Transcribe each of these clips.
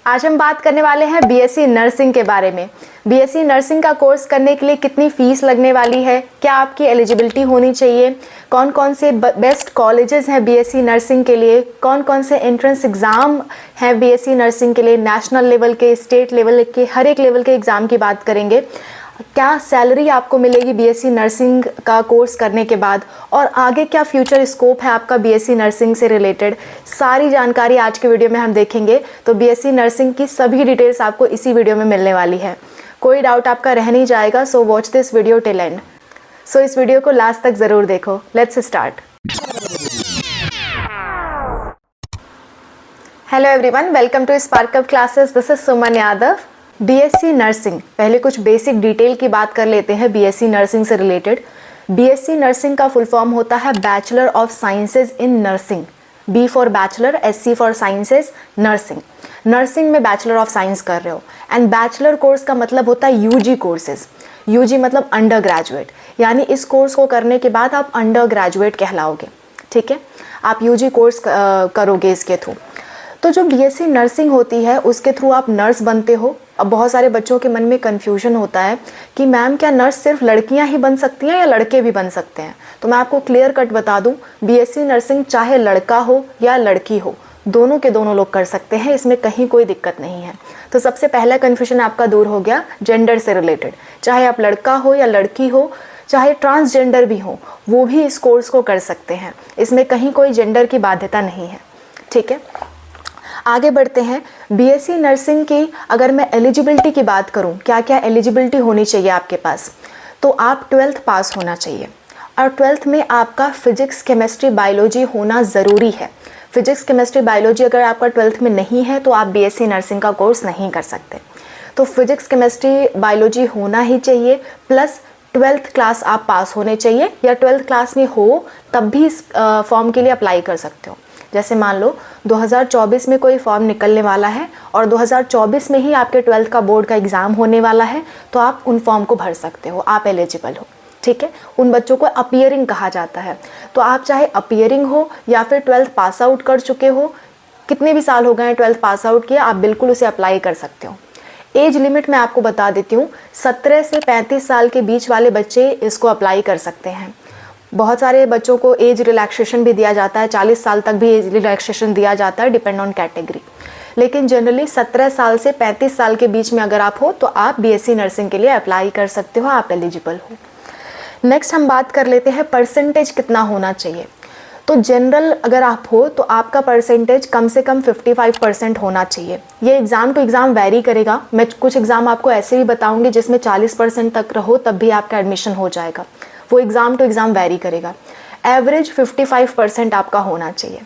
आज हम बात करने वाले हैं बीएससी नर्सिंग के बारे में। बीएससी नर्सिंग का कोर्स करने के लिए कितनी फीस लगने वाली है, क्या आपकी एलिजिबिलिटी होनी चाहिए, कौन कौन से बेस्ट कॉलेजेस हैं बीएससी नर्सिंग के लिए, कौन कौन से एंट्रेंस एग्ज़ाम हैं बीएससी नर्सिंग के लिए, नेशनल लेवल के, स्टेट लेवल के, हर एक लेवल के एग्ज़ाम की बात करेंगे। क्या सैलरी आपको मिलेगी बीएससी नर्सिंग का कोर्स करने के बाद, और आगे क्या फ्यूचर स्कोप है आपका बीएससी नर्सिंग से रिलेटेड, सारी जानकारी आज के वीडियो में हम देखेंगे। तो बीएससी नर्सिंग की सभी डिटेल्स आपको इसी वीडियो में मिलने वाली है, कोई डाउट आपका रह नहीं जाएगा। So watch this video till end. So इस वीडियो को लास्ट तक ज़रूर देखो। Let's start. Hello everyone, welcome to Spark Up classes. This is Suman Yadav. BSc nursing, पहले कुछ बेसिक डिटेल की बात कर लेते हैं बीएससी नर्सिंग से रिलेटेड। बीएससी नर्सिंग का फुल फॉर्म होता है bachelor of sciences in nursing. B for bachelor, SC for sciences, nursing. Nursing में बैचलर ऑफ साइंस कर रहे हो। एंड बैचलर कोर्स का मतलब होता है यूजी कोर्सेज। यूजी मतलब अंडर ग्रेजुएट, यानी इस कोर्स को करने के बाद आप अंडर ग्रेजुएट कहलाओगे। ठीक है, आप यूजी कोर्स करोगे इसके थ्रू। तो जो बीएससी नर्सिंग होती है उसके थ्रू आप नर्स बनते हो। अब बहुत सारे बच्चों के मन में कन्फ्यूजन होता है कि मैम क्या नर्स सिर्फ लड़कियां ही बन सकती हैं या लड़के भी बन सकते हैं। तो मैं आपको क्लियर कट बता दूं, बीएससी नर्सिंग चाहे लड़का हो या लड़की हो, दोनों के दोनों लोग कर सकते हैं, इसमें कहीं कोई दिक्कत नहीं है। तो सबसे पहला कन्फ्यूजन आपका दूर हो गया जेंडर से रिलेटेड। चाहे आप लड़का हो या लड़की हो, चाहे ट्रांसजेंडर भी हो, वो भी इस कोर्स को कर सकते हैं। इसमें कहीं कोई जेंडर की बाध्यता नहीं है। ठीक है, आगे बढ़ते हैं। बीएससी नर्सिंग की अगर मैं एलिजिबिलिटी की बात करूं, क्या क्या एलिजिबिलिटी होनी चाहिए आपके पास, तो आप 12th पास होना चाहिए। और 12th में आपका फिजिक्स, केमिस्ट्री, बायोलॉजी होना ज़रूरी है। फिजिक्स, केमिस्ट्री, बायोलॉजी अगर आपका 12th में नहीं है तो आप बीएससी नर्सिंग का कोर्स नहीं कर सकते। तो फिजिक्स, केमिस्ट्री, बायोलॉजी होना ही चाहिए, प्लस 12th क्लास आप पास होने चाहिए, या 12th क्लास में हो तब भी इस फॉर्म के लिए अप्लाई कर सकते हो। जैसे मान लो 2024 में कोई फॉर्म निकलने वाला है और 2024 में ही आपके 12th का बोर्ड का एग्ज़ाम होने वाला है, तो आप उन फॉर्म को भर सकते हो, आप एलिजिबल हो। ठीक है, उन बच्चों को अपीयरिंग कहा जाता है। तो आप चाहे अपीयरिंग हो या फिर 12th पास आउट कर चुके हो, कितने भी साल हो गए हैं 12th पास आउट किया, आप बिल्कुल उसे अप्लाई कर सकते हो। एज लिमिट मैं आपको बता देती हूँ, 17 से 35 साल के बीच वाले बच्चे इसको अप्लाई कर सकते हैं। बहुत सारे बच्चों को एज रिलैक्सेशन भी दिया जाता है, 40 साल तक भी एज रिलैक्सेशन दिया जाता है, डिपेंड ऑन कैटेगरी। लेकिन जनरली 17 साल से 35 साल के बीच में अगर आप हो तो आप बीएससी नर्सिंग के लिए अप्लाई कर सकते हो, आप एलिजिबल हो। नेक्स्ट हम बात कर लेते हैं परसेंटेज कितना होना चाहिए। तो जनरल अगर आप हो तो आपका परसेंटेज कम से कम 55% होना चाहिए। ये एग्ज़ाम टू एग्ज़ाम वैरी करेगा। मैं कुछ एग्ज़ाम आपको ऐसे भी बताऊंगी जिसमें 40% तक रहो तब भी आपका एडमिशन हो जाएगा। वो एग्ज़ाम टू एग्ज़ाम वैरी करेगा। एवरेज 55% आपका होना चाहिए।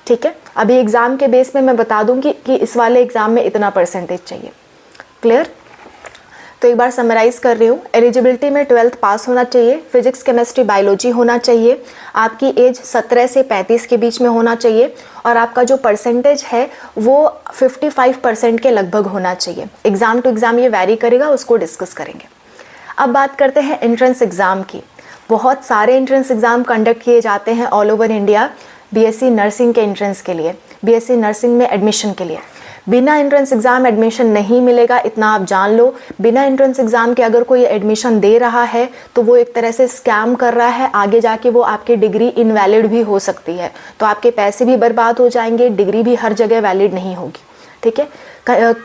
ठीक है, अभी एग्ज़ाम के बेस पे मैं बता दूंगी कि इस वाले एग्ज़ाम में इतना परसेंटेज चाहिए। क्लियर? तो एक बार समराइज़ कर रही हूँ। एलिजिबिलिटी में 12th पास होना चाहिए, फिजिक्स, केमिस्ट्री, बायोलॉजी होना चाहिए, आपकी एज 17 से 35 के बीच में होना चाहिए, और आपका जो परसेंटेज है वो 55% के लगभग होना चाहिए। एग्ज़ाम टू एग्ज़ाम ये वैरी करेगा, उसको डिस्कस करेंगे। अब बात करते हैं एंट्रेंस एग्ज़ाम की। बहुत सारे एंट्रेंस एग्ज़ाम कंडक्ट किए जाते हैं all over India BSc nursing के एंट्रेंस के लिए, बीएससी नर्सिंग में एडमिशन के लिए। बिना एंट्रेंस एग्ज़ाम एडमिशन नहीं मिलेगा, इतना आप जान लो। बिना एंट्रेंस एग्ज़ाम के अगर कोई एडमिशन दे रहा है तो वो एक तरह से स्कैम कर रहा है। आगे जाके वो आपकी डिग्री इनवैलिड भी हो सकती है, तो आपके पैसे भी बर्बाद हो जाएंगे, डिग्री भी हर जगह वैलिड नहीं होगी। ठीक है,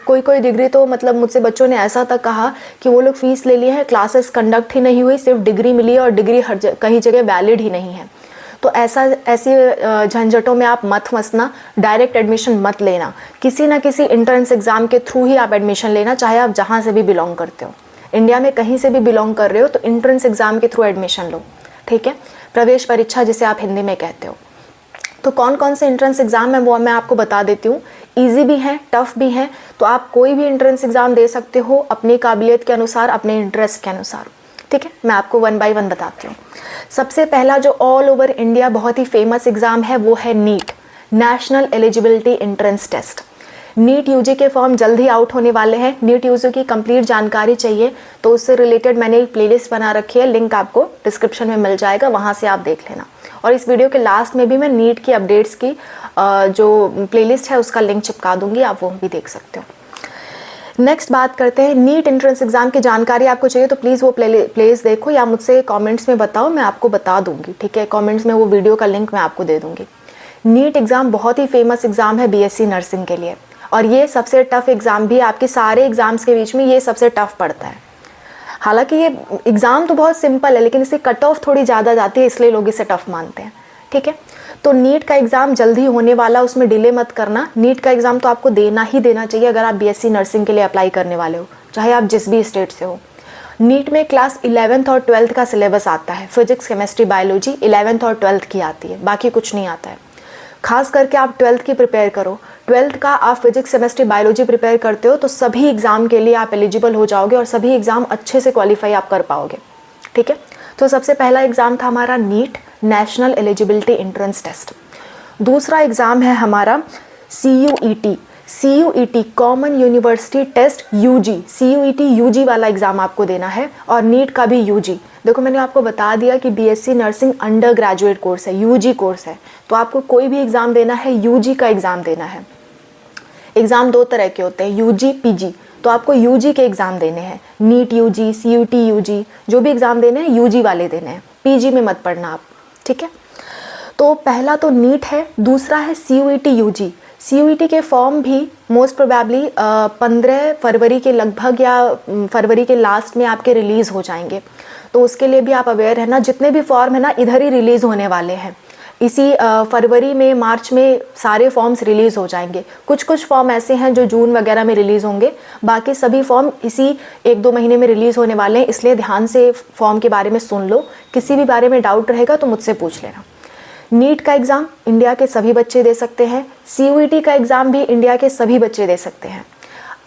कोई डिग्री तो मतलब मुझसे बच्चों ने ऐसा तक कहा कि वो लोग फीस ले लिए हैं, क्लासेस कंडक्ट ही नहीं हुई, सिर्फ डिग्री मिली है और डिग्री कहीं जगह वैलिड ही नहीं है। तो ऐसी झंझटों में आप मत फंसना, डायरेक्ट एडमिशन मत लेना। किसी ना किसी एंट्रेंस एग्ज़ाम के थ्रू ही आप एडमिशन लेना, चाहे आप जहाँ से भी बिलोंग करते हो। इंडिया में कहीं से भी बिलोंग कर रहे हो तो एंट्रेंस एग्ज़ाम के थ्रू एडमिशन लो। ठीक है, प्रवेश परीक्षा जिसे आप हिंदी में कहते हो। तो कौन कौन से एंट्रेंस एग्ज़ाम है वो मैं आपको बता देती हूँ। ईजी भी हैं, टफ़ भी हैं, तो आप कोई भी एंट्रेंस एग्ज़ाम दे सकते हो अपनी काबिलियत के अनुसार, अपने इंटरेस्ट के अनुसार। ठीक है, मैं आपको 1 बाय 1 बताती हूँ। सबसे पहला जो ऑल ओवर इंडिया बहुत ही फेमस एग्ज़ाम है वो है NEET, national eligibility entrance test. NEET UG के फॉर्म जल्द ही आउट होने वाले हैं। नीट यूजी की कंप्लीट जानकारी चाहिए तो उससे रिलेटेड मैंने एक प्लेलिस्ट बना रखी है, लिंक आपको डिस्क्रिप्शन में मिल जाएगा, वहाँ से आप देख लेना। और इस वीडियो के लास्ट में भी मैं नीट की अपडेट्स की जो प्लेलिस्ट है उसका लिंक चिपका दूंगी, आप वो भी देख सकते हो। नेक्स्ट बात करते हैं नीट एंट्रेंस एग्जाम की जानकारी आपको चाहिए तो प्लीज़ वो प्लेस देखो या मुझसे कमेंट्स में बताओ, मैं आपको बता दूंगी, ठीक है। कमेंट्स में वो वीडियो का लिंक मैं आपको दे दूंगी। नीट एग्ज़ाम बहुत ही फेमस एग्ज़ाम है बीएससी नर्सिंग के लिए, और ये सबसे टफ एग्ज़ाम भी है। आपके सारे एग्ज़ाम्स के बीच में ये सबसे टफ पड़ता है। हालांकि ये एग्ज़ाम तो बहुत सिंपल है, लेकिन इसकी कट ऑफ थोड़ी ज़्यादा जाती है, इसलिए लोग इसे टफ मानते हैं, ठीक है। तो नीट का एग्ज़ाम जल्दी होने वाला, उसमें डिले मत करना। नीट का एग्ज़ाम तो आपको देना ही देना चाहिए अगर आप बीएससी नर्सिंग के लिए अप्लाई करने वाले हो, चाहे आप जिस भी स्टेट से हो। नीट में क्लास 11th और 12th का सिलेबस आता है, फिजिक्स केमिस्ट्री बायोलॉजी 11th और 12th की आती है, बाकी कुछ नहीं आता है। खास करके आप 12th की प्रिपेयर करो। 12th का आप फिजिक्स केमिस्ट्री बायोलॉजी प्रिपेयर करते हो तो सभी एग्ज़ाम के लिए आप एलिजिबल हो जाओगे और सभी एग्ज़ाम अच्छे से क्वालिफाई आप कर पाओगे, ठीक है। तो सबसे पहला एग्ज़ाम था हमारा NEET, national eligibility entrance test. दूसरा एग्ज़ाम है हमारा CUET, CUET common university test UG, CUET UG वाला एग्ज़ाम आपको देना है, और नीट का भी UG। देखो मैंने आपको बता दिया कि BSc nursing under graduate course है, UG कोर्स है, तो आपको कोई भी एग्ज़ाम देना है UG का एग्ज़ाम देना है। एग्ज़ाम दो तरह के होते हैं, UG PG, तो आपको UG के एग्ज़ाम देने हैं। नीट UG, CUET UG, जो भी एग्ज़ाम देने हैं UG वाले देने हैं, PG में मत पढ़ना आप, ठीक है। तो पहला तो नीट है, दूसरा है CUET UG। CUET के फॉर्म भी मोस्ट प्रोबेबली 15 फरवरी के लगभग या फरवरी के लास्ट में आपके रिलीज़ हो जाएंगे, तो उसके लिए भी आप अवेयर रहना। जितने भी फॉर्म है ना इधर ही रिलीज़ होने वाले हैं, इसी फरवरी में मार्च में सारे फॉर्म्स रिलीज़ हो जाएंगे। कुछ कुछ फॉर्म ऐसे हैं जो जून वगैरह में रिलीज़ होंगे, बाकी सभी फॉर्म इसी 1-2 महीने में रिलीज़ होने वाले हैं, इसलिए ध्यान से फॉर्म के बारे में सुन लो। किसी भी बारे में डाउट रहेगा तो मुझसे पूछ लेना। नीट का एग्ज़ाम इंडिया के सभी बच्चे दे सकते हैं, CUET का एग्ज़ाम भी इंडिया के सभी बच्चे दे सकते हैं।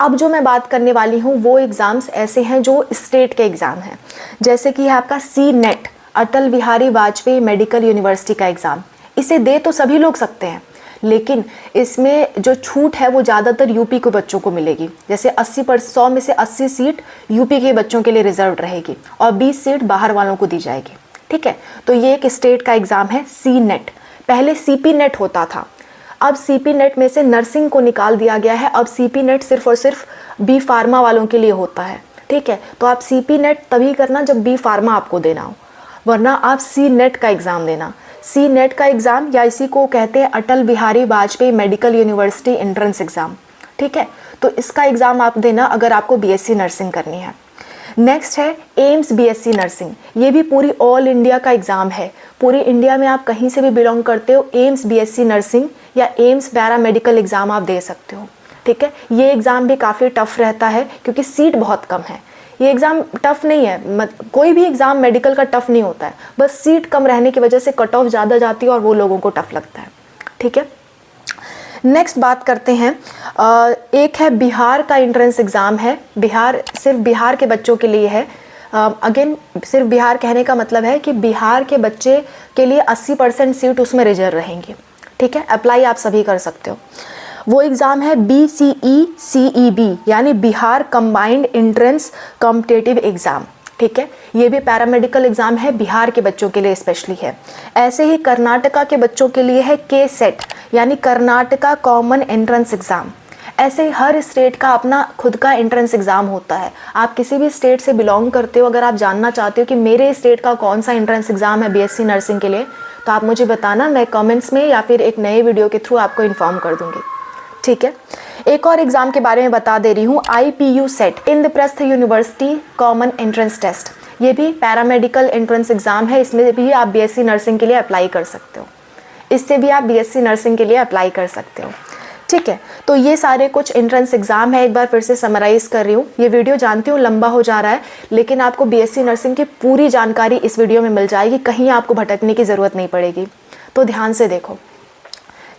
अब जो मैं बात करने वाली हूँ वो एग्ज़ाम्स ऐसे हैं जो स्टेट के एग्ज़ाम हैं, जैसे कि है आपका CNET, अटल बिहारी वाजपेयी मेडिकल यूनिवर्सिटी का एग्ज़ाम। इसे दे तो सभी लोग सकते हैं, लेकिन इसमें जो छूट है वो ज़्यादातर यूपी के बच्चों को मिलेगी। जैसे 100 में से 80 सीट यूपी के बच्चों के लिए रिजर्व रहेगी और 20 सीट बाहर वालों को दी जाएगी, ठीक है। तो ये एक स्टेट का एग्ज़ाम है CNET। पहले CPNET होता था, अब CPNET में से नर्सिंग को निकाल दिया गया है। अब CPNET सिर्फ और सिर्फ B फार्मा वालों के लिए होता है, ठीक है। तो आप CPNET तभी करना जब B फार्मा आपको देना हो, वरना आप CNET का एग्ज़ाम देना। CNET का एग्ज़ाम, या इसी को कहते हैं Atal Bihari Vajpayee medical university entrance exam, ठीक है। तो इसका एग्ज़ाम आप देना अगर आपको BSc नर्सिंग करनी है। नेक्स्ट है एम्स BSc नर्सिंग। ये भी पूरी ऑल इंडिया का एग्ज़ाम है। पूरी इंडिया में आप कहीं से भी बिलोंग करते हो, एम्स BSc नर्सिंग या एम्स पैरामेडिकल एग्ज़ाम आप दे सकते हो, ठीक है। ये एग्ज़ाम भी काफ़ी टफ रहता है क्योंकि सीट बहुत कम है। ये एग्ज़ाम टफ नहीं है, कोई भी एग्ज़ाम मेडिकल का टफ नहीं होता है, बस सीट कम रहने की वजह से कट ऑफ ज़्यादा जाती है और वो लोगों को टफ लगता है, ठीक है। नेक्स्ट बात करते हैं, एक है बिहार का एंट्रेंस एग्ज़ाम है। बिहार सिर्फ बिहार के बच्चों के लिए है। अगेन सिर्फ बिहार कहने का मतलब है कि बिहार के बच्चे के लिए 80% सीट उसमें रिजर्व रहेंगी, ठीक है। अप्लाई आप सभी कर सकते हो। वो एग्ज़ाम है BCE CEB, यानी Bihar combined entrance competitive exam, ठीक है। ये भी पैरामेडिकल एग्ज़ाम है, बिहार के बच्चों के लिए स्पेशली है। ऐसे ही कर्नाटका के बच्चों के लिए है KSET, यानी कर्नाटका कॉमन एंट्रेंस एग्ज़ाम। ऐसे ही हर स्टेट का अपना खुद का एंट्रेंस एग्ज़ाम होता है। आप किसी भी स्टेट से बिलोंग करते हो, अगर आप जानना चाहते हो कि मेरे स्टेट का कौन सा एंट्रेंस एग्ज़ाम है BSc नर्सिंग के लिए, तो आप मुझे बताना, मैं कमेंट्स में या फिर एक नए वीडियो के थ्रू आपको इन्फॉर्म कर दूँगी, ठीक है। एक और एग्ज़ाम के बारे में बता दे रही हूँ, IPU CET Indraprastha university common entrance test. ये भी पैरामेडिकल एंट्रेंस एग्ज़ाम है, इसमें भी आप BSc नर्सिंग के लिए अप्लाई कर सकते हो। इससे भी आप BSc नर्सिंग के लिए अप्लाई कर सकते हो, ठीक है। तो ये सारे कुछ एंट्रेंस एग्ज़ाम है, एक बार फिर से समराइज़ कर रही हूँ। ये वीडियो जानती हूँ लंबा हो जा रहा है, लेकिन आपको BSc नर्सिंग की पूरी जानकारी इस वीडियो में मिल जाएगी, कहीं आपको भटकने की ज़रूरत नहीं पड़ेगी। तो ध्यान से देखो,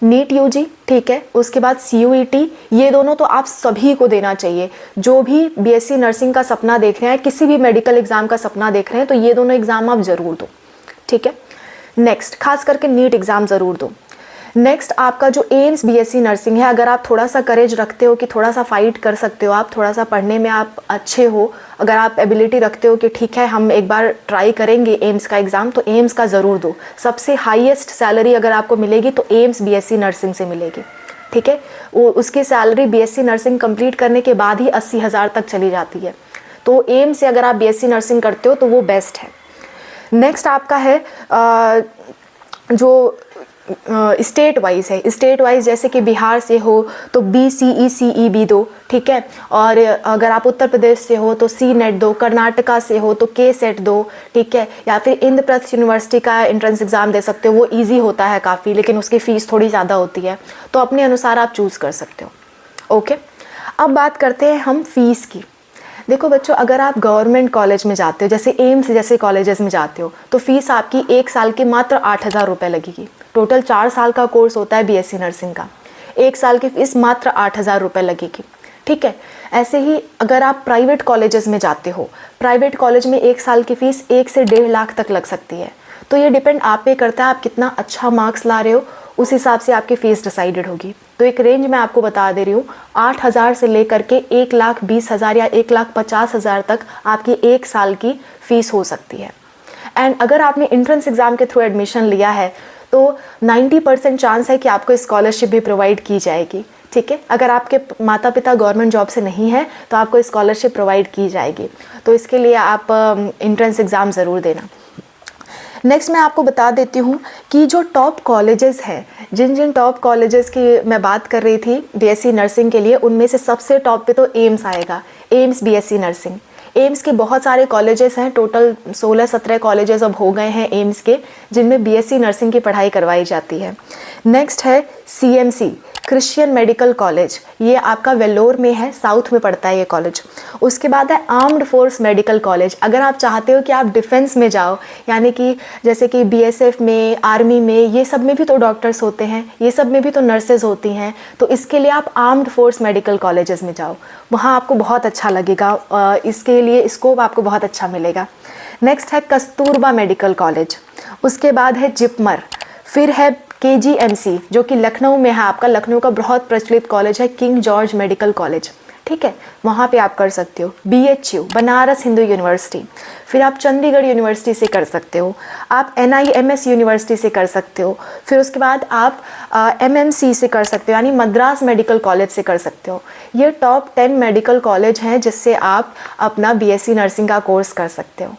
नीट UG, ठीक है, उसके बाद CUET, ये दोनों तो आप सभी को देना चाहिए। जो भी BSc नर्सिंग का सपना देख रहे हैं, किसी भी मेडिकल एग्ज़ाम का सपना देख रहे हैं, तो ये दोनों एग्ज़ाम आप ज़रूर दो, ठीक है। नेक्स्ट, खास करके नीट एग्ज़ाम ज़रूर दो। नेक्स्ट आपका जो एम्स BSc नर्सिंग है, अगर आप थोड़ा सा करेज रखते हो कि थोड़ा सा फाइट कर सकते हो, आप थोड़ा सा पढ़ने में आप अच्छे हो, अगर आप एबिलिटी रखते हो कि ठीक है हम एक बार ट्राई करेंगे एम्स का एग्ज़ाम, तो एम्स का ज़रूर दो। सबसे हाईएस्ट सैलरी अगर आपको मिलेगी तो एम्स BSc नर्सिंग से मिलेगी, ठीक है, वो उसकी सैलरी बीएससी नर्सिंग कंप्लीट करने के बाद ही 80,000 तक चली जाती है। तो एम्स से अगर आप बीएससी नर्सिंग करते हो तो वो बेस्ट है। नेक्स्ट आपका है जो स्टेट वाइज है, स्टेट वाइज जैसे कि बिहार से हो तो BCE दो, ठीक है, और अगर आप उत्तर प्रदेश से हो तो CNET दो, कर्नाटका से हो तो KSET दो, ठीक है, या फिर इंद्रप्रस्थ यूनिवर्सिटी का एंट्रेंस एग्ज़ाम दे सकते हो, वो इजी होता है काफ़ी, लेकिन उसकी फ़ीस थोड़ी ज़्यादा होती है, तो अपने अनुसार आप चूज़ कर सकते हो। ओके, अब बात करते हैं हम फ़ीस की। देखो बच्चों, अगर आप गवर्नमेंट कॉलेज में जाते हो, जैसे एम्स जैसे कॉलेजेस में जाते हो, तो फीस आपकी 1 साल की मात्र 8,000 रुपये लगेगी। टोटल 4 साल का कोर्स होता है बीएससी नर्सिंग का, 1 साल की फीस मात्र 8,000 रुपये लगेगी, ठीक है। ऐसे ही अगर आप प्राइवेट कॉलेजेस में जाते हो, प्राइवेट कॉलेज में 1 साल की फ़ीस 1 से 1.5 लाख तक लग सकती है। तो ये डिपेंड आप पे करता है आप कितना अच्छा मार्क्स ला रहे हो, उस हिसाब से आपकी फ़ीस डिसाइडेड होगी। तो एक रेंज मैं आपको बता दे रही हूँ, 8,000 से लेकर के 1,20,000 या 1,50,000 तक आपकी 1 साल की फ़ीस हो सकती है। एंड अगर आपने एंट्रेंस एग्ज़ाम के थ्रू एडमिशन लिया है तो 90% चांस है कि आपको स्कॉलरशिप भी प्रोवाइड की जाएगी, ठीक है। अगर आपके माता पिता गवर्नमेंट जॉब से नहीं है तो आपको स्कॉलरशिप प्रोवाइड की जाएगी, तो इसके लिए आप एंट्रेंस एग्ज़ाम ज़रूर देना। नेक्स्ट मैं आपको बता देती हूँ कि जो टॉप कॉलेजेस हैं, जिन टॉप कॉलेजेस की मैं बात कर रही थी बीएससी नर्सिंग के लिए, उनमें से सबसे टॉप पे तो एम्स आएगा, एम्स बीएससी नर्सिंग। एम्स के बहुत सारे कॉलेजेस हैं, टोटल 16-17 कॉलेजेस अब हो गए हैं एम्स के, जिनमें बीएससी नर्सिंग की पढ़ाई करवाई जाती है। नेक्स्ट है CMC, क्रिश्चियन मेडिकल कॉलेज, ये आपका वेल्लोर में है, साउथ में पड़ता है ये कॉलेज। उसके बाद है आर्म्ड फोर्स मेडिकल कॉलेज। अगर आप चाहते हो कि आप डिफेंस में जाओ, यानी कि जैसे कि BSF में, आर्मी में, ये सब में भी तो डॉक्टर्स होते हैं, ये सब में भी तो नर्सेज होती हैं, तो इसके लिए आप आर्म्ड फोर्स मेडिकल कॉलेजेस में जाओ, वहाँ आपको बहुत अच्छा लगेगा, इसके लिए स्कोप आपको बहुत अच्छा मिलेगा। नेक्स्ट है कस्तूरबा मेडिकल कॉलेज, उसके बाद है जिपमर, फिर है KGMC जो कि लखनऊ में है, आपका लखनऊ का बहुत प्रचलित कॉलेज है, किंग जॉर्ज मेडिकल कॉलेज, ठीक है, वहाँ पे आप कर सकते हो। BHU बनारस हिंदू यूनिवर्सिटी, फिर आप चंडीगढ़ यूनिवर्सिटी से कर सकते हो, आप NIMS यूनिवर्सिटी से कर सकते हो, फिर उसके बाद आप MMC से कर सकते हो, यानी मद्रास मेडिकल कॉलेज से कर सकते हो। ये टॉप 10 मेडिकल कॉलेज हैं जिससे आप अपना BSc नर्सिंग का कोर्स कर सकते हो,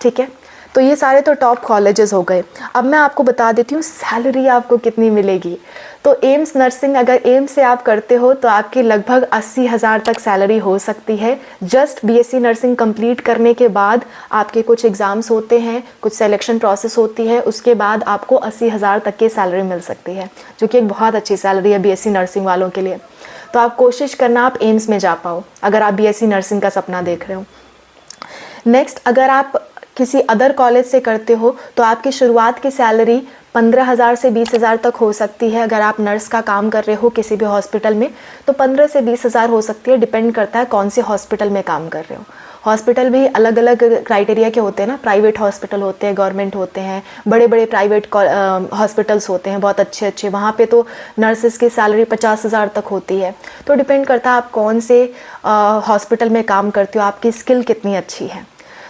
ठीक है। तो ये सारे तो टॉप कॉलेजेस हो गए। अब मैं आपको बता देती हूँ सैलरी आपको कितनी मिलेगी। तो एम्स नर्सिंग, अगर एम्स से आप करते हो तो आपकी लगभग 80,000 तक सैलरी हो सकती है। जस्ट BSc नर्सिंग कंप्लीट करने के बाद आपके कुछ एग्ज़ाम्स होते हैं, कुछ सिलेक्शन प्रोसेस होती है, उसके बाद आपको 80,000 तक की सैलरी मिल सकती है, जो कि एक बहुत अच्छी सैलरी है BSc नर्सिंग वालों के लिए। तो आप कोशिश करना आप एम्स में जा पाओ अगर आप BSc नर्सिंग का सपना देख रहे हो। नेक्स्ट, अगर आप किसी अदर कॉलेज से करते हो तो आपकी शुरुआत की सैलरी 15,000 से 20,000 तक हो सकती है। अगर आप नर्स का काम कर रहे हो किसी भी हॉस्पिटल में तो 15 से 20,000 हो सकती है, डिपेंड करता है कौन से हॉस्पिटल में काम कर रहे हो। हॉस्पिटल भी अलग अलग क्राइटेरिया के होते हैं ना, प्राइवेट हॉस्पिटल होते हैं, गवर्नमेंट होते हैं, बड़े बड़े प्राइवेट हॉस्पिटल्स होते हैं बहुत अच्छे अच्छे, वहाँ पे तो नर्सेस की सैलरी 50,000 तक होती है। तो डिपेंड करता है आप कौन से हॉस्पिटल में काम करते हो, आपकी स्किल कितनी अच्छी है।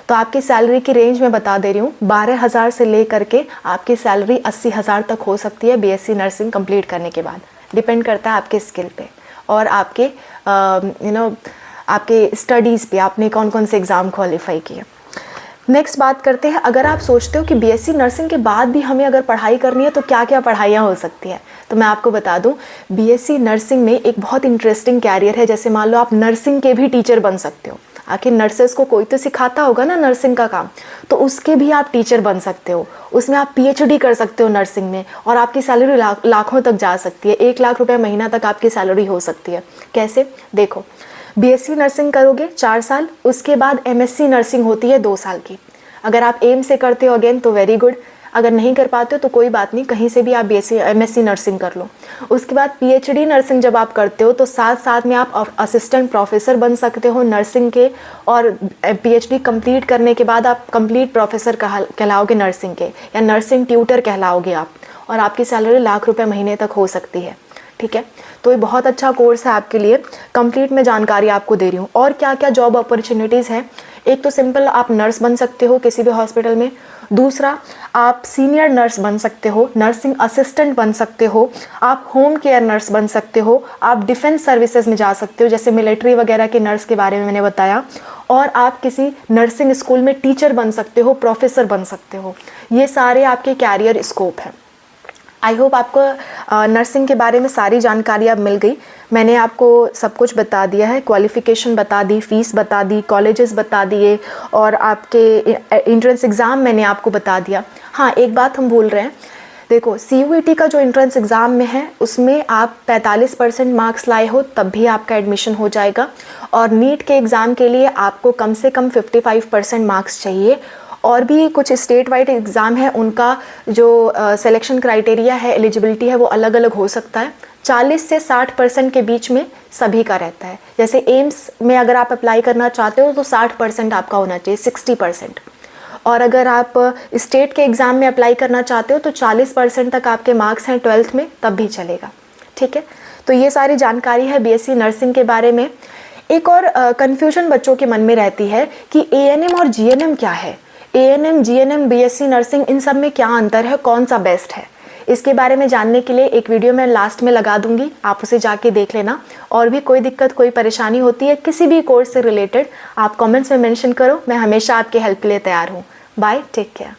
तो आपकी सैलरी की रेंज मैं बता दे रही हूँ, 12,000 से ले करके आपकी सैलरी 80,000 तक हो सकती है BSc नर्सिंग कंप्लीट करने के बाद। डिपेंड करता है आपके स्किल पे और आपके आपके स्टडीज़ पे, आपने कौन कौन से एग्ज़ाम क्वालिफाई किए। नेक्स्ट बात करते हैं, अगर आप सोचते हो कि BSc नर्सिंग के बाद भी हमें अगर पढ़ाई करनी है तो क्या क्या पढ़ाइयाँ हो सकती हैं, तो मैं आपको बता दूं BSc नर्सिंग में एक बहुत इंटरेस्टिंग कैरियर है। जैसे मान लो आप नर्सिंग के भी टीचर बन सकते हो, आखिर नर्सेस को कोई तो सिखाता होगा ना नर्सिंग का काम, तो उसके भी आप टीचर बन सकते हो। उसमें आप PhD कर सकते हो नर्सिंग में और आपकी सैलरी लाखों तक जा सकती है, 1 लाख रुपये महीना तक आपकी सैलरी हो सकती है। कैसे? देखो, BSc नर्सिंग करोगे 4 साल, उसके बाद MSc नर्सिंग होती है 2 साल की। अगर आप एम्स से करते हो अगेन तो वेरी गुड, अगर नहीं कर पाते हो तो कोई बात नहीं, कहीं से भी आप MSc नर्सिंग कर लो। उसके बाद PhD नर्सिंग जब आप करते हो तो साथ साथ में आप असिस्टेंट प्रोफेसर बन सकते हो नर्सिंग के, और PhD कंप्लीट करने के बाद आप कंप्लीट प्रोफेसर कहलाओगे नर्सिंग के, या नर्सिंग ट्यूटर कहलाओगे आप, और आपकी सैलरी लाख रुपये महीने तक हो सकती है, ठीक है। तो ये बहुत अच्छा कोर्स है आपके लिए, कंप्लीट मैं जानकारी आपको दे रही हूँ। और क्या क्या जॉब अपॉर्चुनिटीज़ हैं, एक तो सिंपल आप नर्स बन सकते हो किसी भी हॉस्पिटल में, दूसरा, आप सीनियर नर्स बन सकते हो, नर्सिंग असिस्टेंट बन सकते हो, आप होम केयर नर्स बन सकते हो, आप डिफेंस सर्विसेज में जा सकते हो, जैसे मिलिट्री वगैरह के नर्स के बारे में मैंने बताया, और आप किसी नर्सिंग स्कूल में टीचर बन सकते हो, प्रोफेसर बन सकते हो। ये सारे आपके कैरियर स्कोप हैं। आई होप आपको नर्सिंग के बारे में सारी जानकारी अब मिल गई। मैंने आपको सब कुछ बता दिया है, क्वालिफ़िकेशन बता दी, फ़ीस बता दी, कॉलेजेस बता दिए, और आपके एंट्रेंस एग्ज़ाम मैंने आपको बता दिया। हाँ, एक बात हम भूल रहे हैं, देखो CUET का जो एंट्रेंस एग्ज़ाम में है उसमें आप 45% मार्क्स लाए हो तब भी आपका एडमिशन हो जाएगा, और नीट के एग्ज़ाम के लिए आपको कम से कम 55% मार्क्स चाहिए। और भी कुछ स्टेट वाइड एग्ज़ाम है, उनका जो सिलेक्शन क्राइटेरिया है, एलिजिबिलिटी है, वो अलग अलग हो सकता है। 40 से 60% के बीच में सभी का रहता है। जैसे एम्स में अगर आप अप्लाई करना चाहते हो तो 60% आपका होना चाहिए, 60%। और अगर आप स्टेट के एग्ज़ाम में अप्लाई करना चाहते हो तो 40% तक आपके मार्क्स हैं 12th में, तब भी चलेगा। ठीक है, तो ये सारी जानकारी है BSc नर्सिंग के बारे में। एक और कन्फ्यूजन बच्चों के मन में रहती है कि ANM और GNM क्या है, ANM, GNM, BSc नर्सिंग, इन सब में क्या अंतर है, कौन सा बेस्ट है। इसके बारे में जानने के लिए एक वीडियो मैं लास्ट में लगा दूंगी, आप उसे जाके देख लेना। और भी कोई दिक्कत, कोई परेशानी होती है किसी भी कोर्स से रिलेटेड, आप कमेंट्स में मेंशन करो, मैं हमेशा आपके हेल्प के लिए तैयार हूँ। Bye, take care.